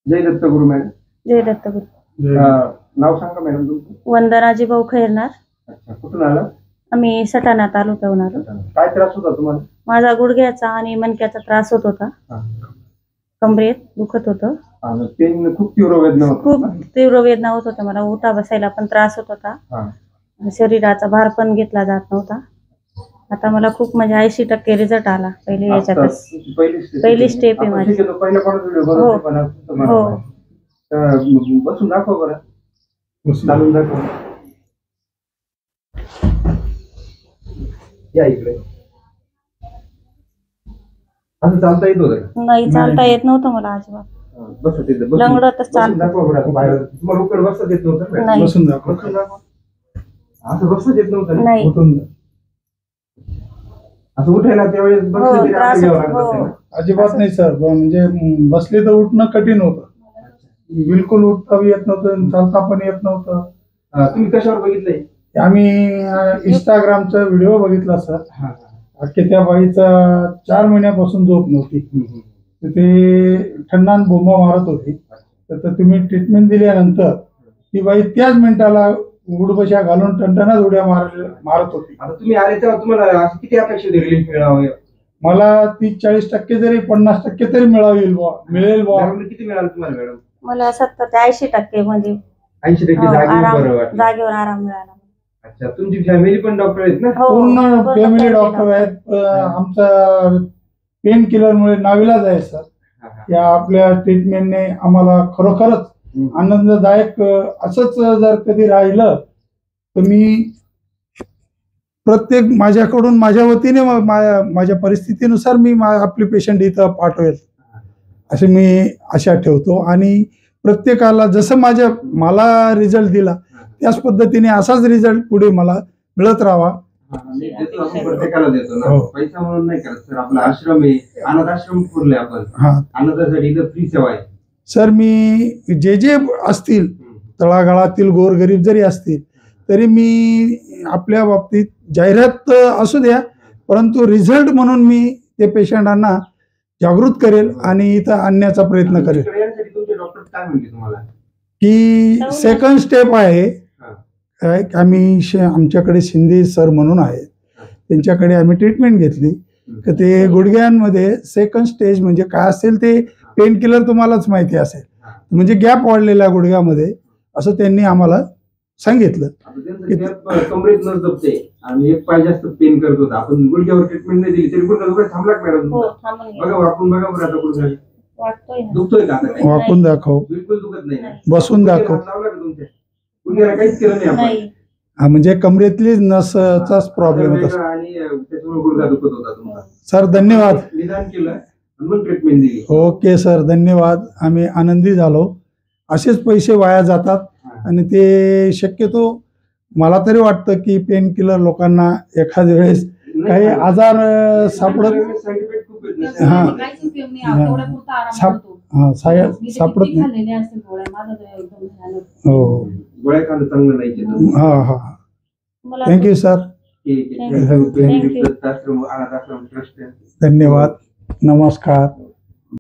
जय दत्त गुरु madam. जय दत्त गुरु. नाव सांगा madam तुमचं. वंदना भाऊ खैरनार. अच्छा, कुठून आला? आम्ही सटाणा तालुक्याहून आलो. काय त्रास होता तुम्हाला? माझा गुडघ्याचा आणि मणक्याचा त्रास होत होता. कमरेत दुखत होतं. पेन खूप तीव्र वेदना होत खूप तीव्र वेदना होत होत्या. मला उठा बसायला पण त्रास होत होता. शरीराचा भार पण घेतला जात नव्हता. आता मला खूप म्हणजे 80% रिझल्ट आला. पहिले याच्यातच पहिली स्टेप आहे माझी. हो. बसून दाखव बरं. चालून दाखव. या इकडे. असं चालता येत होतं? नाही, चालता येत नव्हतं मला अजिबात. लंगडतच चालत. तुम्हाला उकड बसता येत नव्हतं? बसून दाखव. असं बसता येत नव्हतं? नाही. असं उठायला त्यावेळेस अजिबात नाही सर. म्हणजे बसले तर उठणं कठीण होतं. बिलकुल उठता येत नव्हतं, चालता पण येत नव्हतं. तुम्ही कशावर बघितलंय? आम्ही इंस्टाग्रामचा व्हिडिओ बघितला सर. अख्खे त्या बाईचा 4 महिन्यापासून झोप नव्हती. ते ठणठण बोंबा मारत होती. तर तुम्ही ट्रीटमेंट दिल्यानंतर ती बाई त्याच मिनिटाला उडबशा घालून टणटणाच उड्या मारत होती. आता तुम्ही आले तेव्हा तुम्हाला किती अपेक्षा रिलीफ मिळावं? मला 30-40% जरी 50% तरी मिळेल बुवा. किती मिळालं तुम्हाला मॅडम? मला 70 ते 80% म्हणजे 80% जागेवर आराम मिळाला. अच्छा, तुमची फॅमिली पण डॉक्टर आहेत ना? पूर्ण फॅमिली डॉक्टर आहेत. आमचा पेन किलर मुळे नाविलाज आहे सर. या आपल्या ट्रीटमेंटने आम्हाला खरोखरच आनंददायक. असंच जर कधी राहिलं तर मी प्रत्येक माझ्याकडून माझ्या वतीने माझ्या परिस्थितीनुसार मी आपले पेशंट इथं पाठवेल असे मी आशा ठेवतो. आणि प्रत्येकाला जसं मला रिझल्ट दिला त्याच पद्धतीने असाच रिझल्ट पुढे मला मिळत राहावा. प्रत्येकाला देतो ना, पैसा म्हणून नाही करत सर. आपला आश्रम आहे, अनाथ आश्रम खोलले आपण. अनाथासाठी इथं फ्री सेवा आहे सर. मी जे असतील तळागाळातील गोरगरीब जरी असतील तरी मी आपल्या बाबतीत जाहिरात असू द्या, परंतु रिझल्ट म्हणून मी ते पेशंटांना जागृत करेल आणि इथं आणण्याचा प्रयत्न करेल. डॉक्टर काय म्हणते तुम्हाला की सेकंड स्टेप आहे. आमच्याकडे शिंदे सर म्हणून आहेत, त्यांच्याकडे आम्ही ट्रीटमेंट घेतली. तर ते गुडघ्यांमध्ये सेकंड स्टेज म्हणजे काय असेल ते पेन किलर तुम्हालाच माहिती असेल. म्हणजे गॅप वाढलेला गुडघ्यामध्ये असं त्यांनी आम्हाला सांगितलं. कमरेत नस दबते आणि एक पाय जास्त पेन करत होता. आपण गुडघ्यावर ट्रीटमेंट नाही दिली तरी गुडघा थांबला मॅडम. बघा वाकून बघा बरं. आता गुडघा दुखतोय का? वाकून दाखव. बिलकुल दुखत नाही. बसून दाखव. लावला का तुमच्या गुडघ्याला काहीच केलं नाही आपण? हा, म्हणजे कमरेतली नसचाच प्रॉब्लेम होता आणि त्याच्यामुळे गुडघा दुखत होता तुमचा. सर धन्यवाद. निदान केलं म्हणून ट्रीटमेंट दिली. ओके सर, धन्यवाद. आम्ही आनंदी झालो. असेच पैसे वाया जातात आणि ते शक्यतो मला तरी वाटतं की पेन किलर लोकांना एखाद्या वेळेस काही आजार सापडत सापडत नाही. हो, गोळ्या खाणं चांगलं नाही. हा. Thank you sir. अनाथ आश्रम ट्रस्ट. धन्यवाद. नमस्कार.